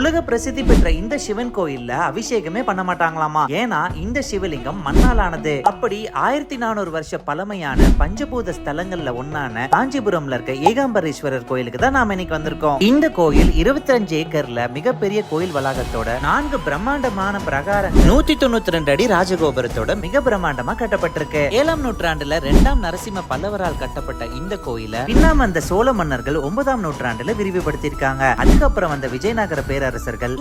உலக பிரசித்தி பெற்ற இந்த சிவன் கோயில்ல அபிஷேகமே பண்ண மாட்டாங்களாமா. ஏன்னா இந்த சிவலிங்கம் மண்ணாலானது. அப்படி 1400 வருஷ பழமையான பஞ்சபூத ஸ்தலங்கள்ல ஒன்னான காஞ்சிபுரம்ல இருக்க ஏகாம்பரேஸ்வரர் கோயிலுக்கு தான் நாம இன்னைக்கு வந்திருக்கோம். இந்த கோயில் 25 ஏக்கர்ல மிகப்பெரிய கோயில் வளாகத்தோட 4 பிரம்மாண்டமான பிரகாரம் 192 அடி ராஜகோபுரத்தோட மிக பிரம்மாண்டமா கட்டப்பட்டிருக்கு. 7ஆம் நூற்றாண்டுல 2ஆம் நரசிம்ம பல்லவரால் கட்டப்பட்ட இந்த கோயில பின்னாம் அந்த சோழ மன்னர்கள் 9ஆம் நூற்றாண்டுல விரிவுபடுத்திருக்காங்க. அதுக்கப்புறம் வந்த விஜயநகர பேரரசர்கள்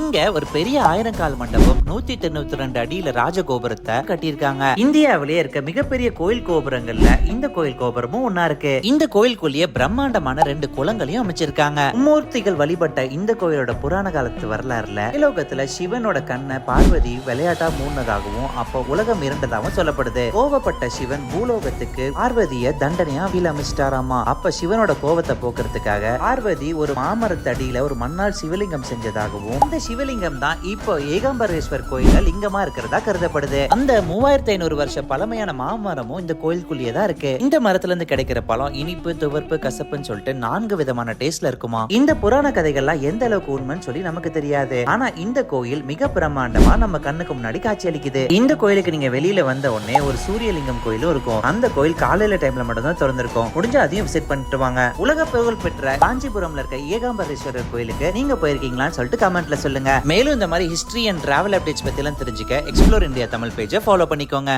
இங்க ஒரு பெரிய ஆயிரங்கால் மண்டபம் 192 அடியில ராஜகோபுரத்தை கட்டியிருக்காங்க. இந்தியாவிலேயே இருக்க மிகப்பெரிய கோயில் கோபுரங்கள்ல இந்த கோயில் கோபுரமும் ஒன்னா இருக்கு. இந்த கோயிலுக்குள்ளேயே பிரம்மாண்டமான 2 குளங்களையும் அமைச்சிருக்காங்க. மும்மூர்த்திகள் வழிபட்ட இந்த கோயிலோட புராண காலத்து வரலாறுல லோகத்துல சிவனோட கண்ணை பார்வதி விளையாட்டா மூணதாகவும் அப்போ உலகம் இருண்டதாகவும் சொல்லப்படுது. கோவப்பட்ட சிவன் பூலோகத்துக்கு பார்வதிய தண்டனையா வீல் அமைச்சிட்டாராமா. அப்ப சிவனோட கோவத்தை போக்குறதுக்காக பார்வதி ஒரு மாமரத்தடியில ஒரு மண்ணால் சிவலிங்கம் செஞ்சதாகவும் இந்த சிவலிங்கம் தான் இப்போ ஏகாம்பரேஸ்வர் கோயில லிங்கமா இருக்கிறதா கருதப்படுது. அந்த 3500 வருஷ பழமையான மாமரமும் இந்த கோயிலுக்குள்ளேயே தான் இருக்கு. இந்த மரத்துல இருந்து கிடைக்கிற பழம் இனிப்பு, துவர்ப்பு, கசப்புன்னு சொல்லிட்டு 4 விதமான டேஸ்ட்ல இருக்குமா. இந்த புராண கதைகள்லாம் எந்த அளவுக்கு உண்மைன்னு சொல்லி நமக்கு தெரியாது. ஆனா இந்த கோயில் மிக பிரம்மாண்டமா நம்ம கண்ணுக்கு முன்னாடி காட்சி அளிக்குது. இந்த கோயிலுக்கு நீங்க வெளியில வந்த உடனே ஒரு சூரியலிங்கம் கோயிலும் இருக்கும். அந்த கோயில் காலையில டைம்ல மட்டும் தான் திறந்திருக்கும். முடிஞ்ச அதையும் விசிட் பண்ணிட்டு வாங்க. உலக புகழ் பெற்ற காஞ்சிபுரம்ல இருக்க ஏகாம்பரேஸ்வரர் கோயிலுக்கு நீங்க போயிருக்கீங்களான்னு சொல்லிட்டு கமெண்ட்ல சொல்லுங்க. மேலும் இந்த மாதிரி ஹிஸ்டரி அண்ட் டிராவல் அப்டேட்ஸ் பத்தி எல்லாம் தெரிஞ்சுக்க எக்ஸ்ப்ளோர் இந்தியா தமிழ் பேஜை ஃபாலோ பண்ணிக்கோங்க.